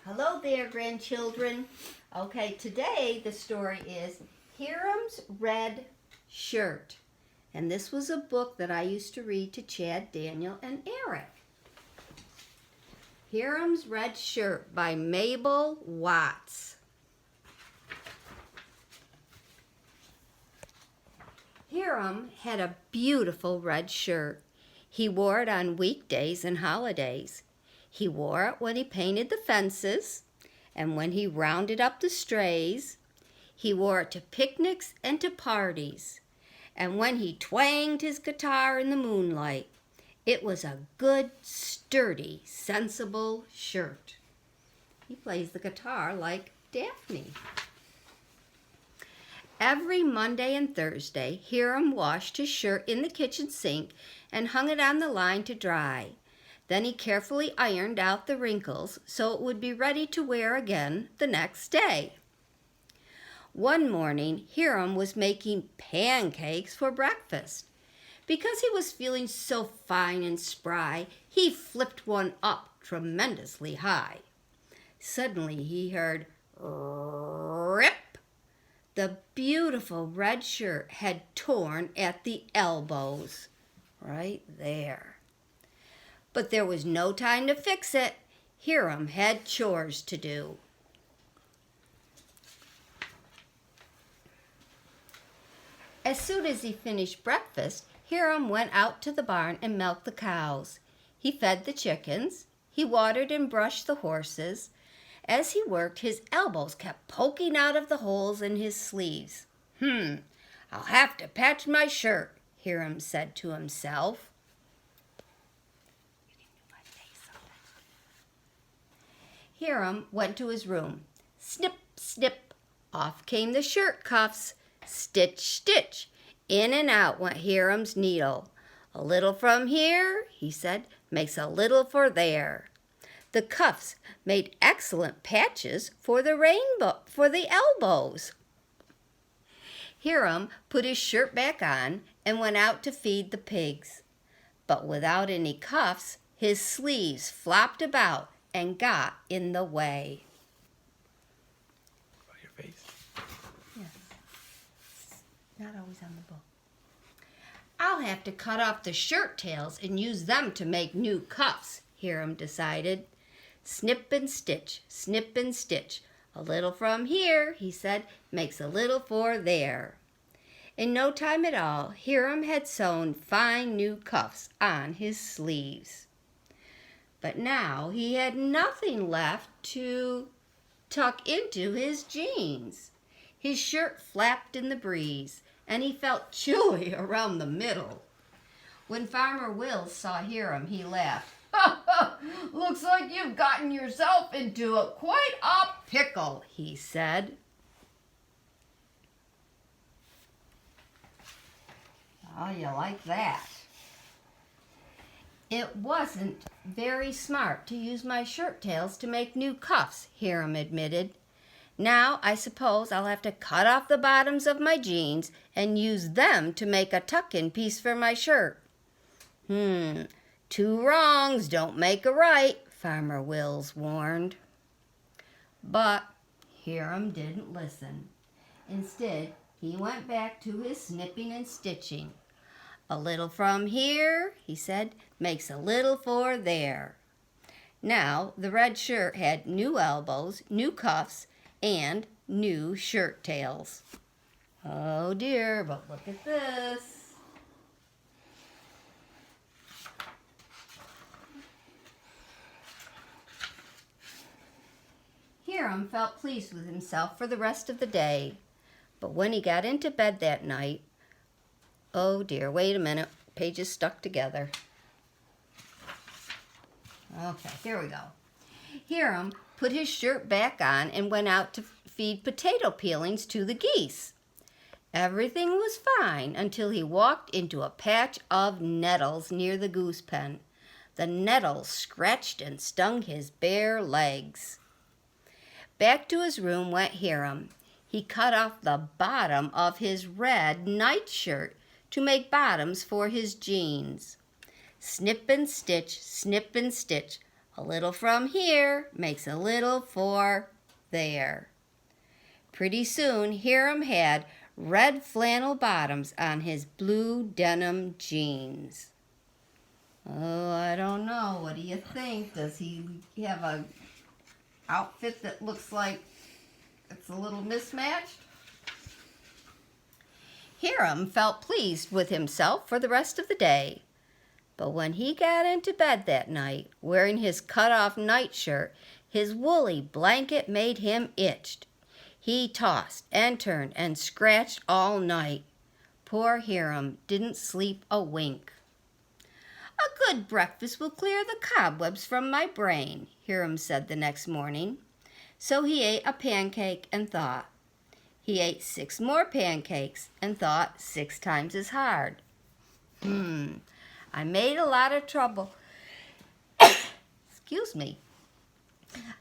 Hello there, grandchildren. Okay, today the story is Hiram's Red Shirt. And this was a book that I used to read to Chad, Daniel, and Eric. Hiram's Red Shirt by Mabel Watts. Hiram had a beautiful red shirt. He wore it on weekdays and holidays. He wore it when he painted the fences and when he rounded up the strays. He wore it to picnics and to parties. And when he twanged his guitar in the moonlight, it was a good, sturdy, sensible shirt. He plays the guitar like Daphne. Every Monday and Thursday, Hiram washed his shirt in the kitchen sink and hung it on the line to dry. Then he carefully ironed out the wrinkles so it would be ready to wear again the next day. One morning, Hiram was making pancakes for breakfast. Because he was feeling so fine and spry, he flipped one up tremendously high. Suddenly he heard rip. The beautiful red shirt had torn at the elbows, right there. But there was no time to fix it. Hiram had chores to do. As soon as he finished breakfast, Hiram went out to the barn and milked the cows. He fed the chickens. He watered and brushed the horses. As he worked, his elbows kept poking out of the holes in his sleeves. I'll have to patch my shirt, Hiram said to himself. Hiram went to his room. Snip, snip, off came the shirt cuffs. Stitch, stitch, in and out went Hiram's needle. A little from here, he said, makes a little for there. The cuffs made excellent patches for the elbows. Hiram put his shirt back on and went out to feed the pigs. But without any cuffs, his sleeves flopped about and got in the way. About your face? Yes. Not always on the book. I'll have to cut off the shirt tails and use them to make new cuffs, Hiram decided. Snip and stitch, snip and stitch. A little from here, he said, makes a little for there. In no time at all, Hiram had sewn fine new cuffs on his sleeves. But now he had nothing left to tuck into his jeans. His shirt flapped in the breeze, and he felt chilly around the middle. When Farmer Wills saw Hiram, he laughed. Looks like you've gotten yourself into quite a pickle, he said. Oh, you like that? It wasn't very smart to use my shirt tails to make new cuffs, Hiram admitted. Now I suppose I'll have to cut off the bottoms of my jeans and use them to make a tuck-in piece for my shirt. Two wrongs don't make a right, Farmer Wills warned. But Hiram didn't listen. Instead, he went back to his snipping and stitching. A little from here, he said, makes a little for there. Now the red shirt had new elbows, new cuffs, and new shirt tails. Oh dear, but look at this. Hiram felt pleased with himself for the rest of the day. But when he got into bed that night, oh dear, wait a minute, pages stuck together. Okay, here we go. Hiram put his shirt back on and went out to feed potato peelings to the geese. Everything was fine until he walked into a patch of nettles near the goose pen. The nettles scratched and stung his bare legs. Back to his room went Hiram. He cut off the bottom of his red nightshirt to make bottoms for his jeans. Snip and stitch, A little from here makes a little for there. Pretty soon Hiram had red flannel bottoms on his blue denim jeans. Oh, I don't know. What do you think? Does he have a outfit that looks like it's a little mismatched? Hiram felt pleased with himself for the rest of the day. But when he got into bed that night, wearing his cut-off nightshirt, his woolly blanket made him itch. He tossed and turned and scratched all night. Poor Hiram didn't sleep a wink. A good breakfast will clear the cobwebs from my brain, Hiram said the next morning. So he ate a pancake and thought. He ate 6 more pancakes and thought 6 times as hard. I made a lot of trouble. Excuse me.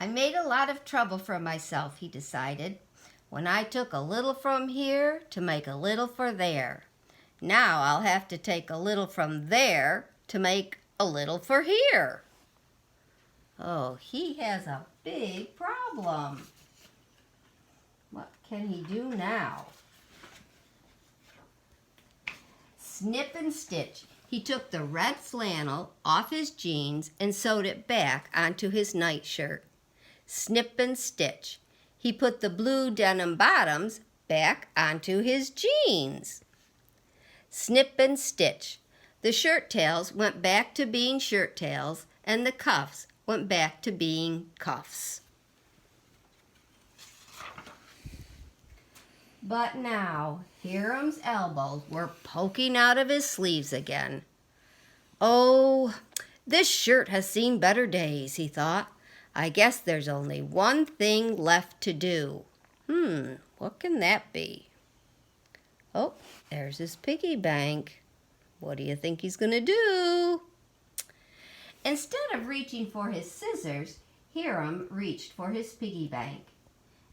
I made a lot of trouble for myself, he decided, when I took a little from here to make a little for there. Now I'll have to take a little from there to make a little for here. Oh, he has a big problem. What can he do now? Snip and stitch. He took the red flannel off his jeans and sewed it back onto his nightshirt. Snip and stitch. He put the blue denim bottoms back onto his jeans. Snip and stitch. The shirt tails went back to being shirt tails, and the cuffs went back to being cuffs. But now Hiram's elbows were poking out of his sleeves again. Oh, this shirt has seen better days, he thought. I guess there's only one thing left to do. What can that be? Oh, there's his piggy bank. What do you think he's going to do? Instead of reaching for his scissors, Hiram reached for his piggy bank.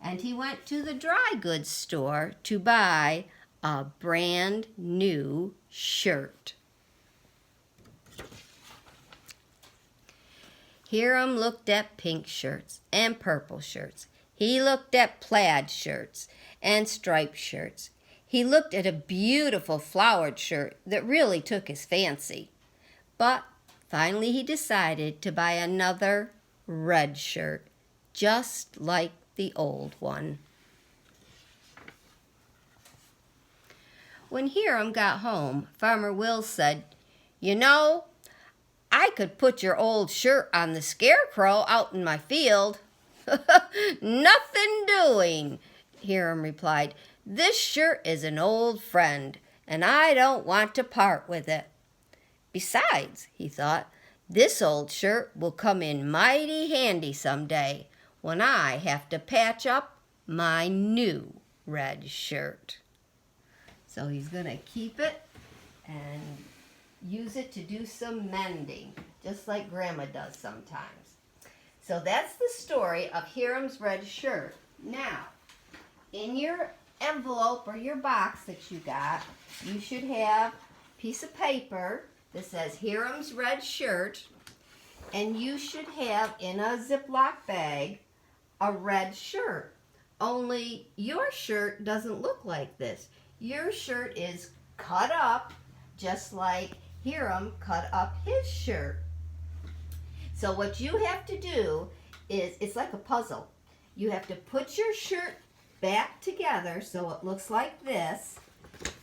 And he went to the dry goods store to buy a brand new shirt. Hiram looked at pink shirts and purple shirts. He looked at plaid shirts and striped shirts. He looked at a beautiful flowered shirt that really took his fancy. But finally he decided to buy another red shirt, just like the old one. When Hiram got home, Farmer Will said, "You know, I could put your old shirt on the scarecrow out in my field." "Nothing doing," Hiram replied. "This shirt is an old friend, and I don't want to part with it. Besides," he thought, "this old shirt will come in mighty handy someday when I have to patch up my new red shirt." So he's going to keep it and use it to do some mending, just like Grandma does sometimes. So that's the story of Hiram's red shirt. Now, in your envelope or your box that you got, you should have a piece of paper that says Hiram's red shirt, and you should have in a Ziploc bag a red shirt. Only your shirt doesn't look like this. Your shirt is cut up just like Hiram cut up his shirt. So what you have to do is, it's like a puzzle. You have to put your shirt back together so it looks like this.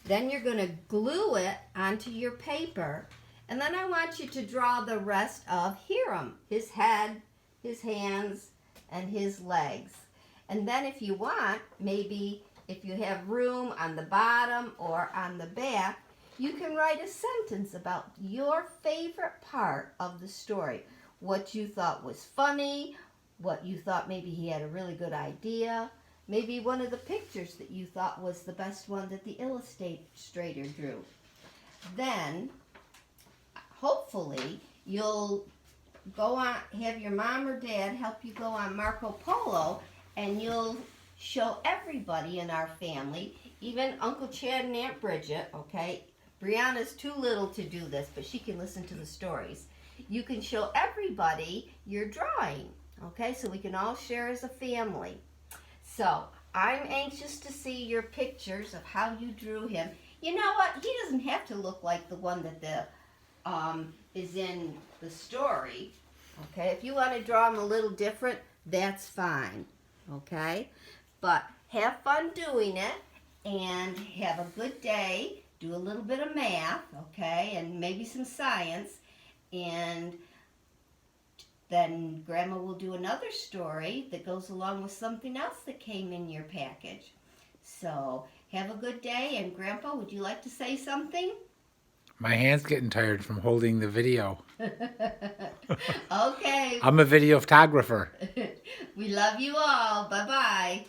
Then you're going to glue it onto your paper. And then I want you to draw the rest of Hiram, his head, his hands, and his legs. And then if you want, maybe if you have room on the bottom or on the back, you can write a sentence about your favorite part of the story. What you thought was funny, what you thought maybe he had a really good idea, maybe one of the pictures that you thought was the best one that the illustrator drew. Then, hopefully, you'll go on, have your mom or dad help you go on Marco Polo, and you'll show everybody in our family, even Uncle Chad and Aunt Bridget, okay? Brianna's too little to do this, but she can listen to the stories. you can show everybody your drawing. Okay, so we can all share as a family. So I'm anxious to see your pictures of how you drew him. You know what? He doesn't have to look like the one that is in the story. Okay, if you want to draw him a little different, that's fine. Okay, but have fun doing it and have a good day. Do a little bit of math, okay, and maybe some science, and then Grandma will do another story that goes along with something else that came in your package. So have a good day, and Grandpa, would you like to say something? My hand's getting tired from holding the video. Okay. I'm a video photographer. We love you all. Bye-bye.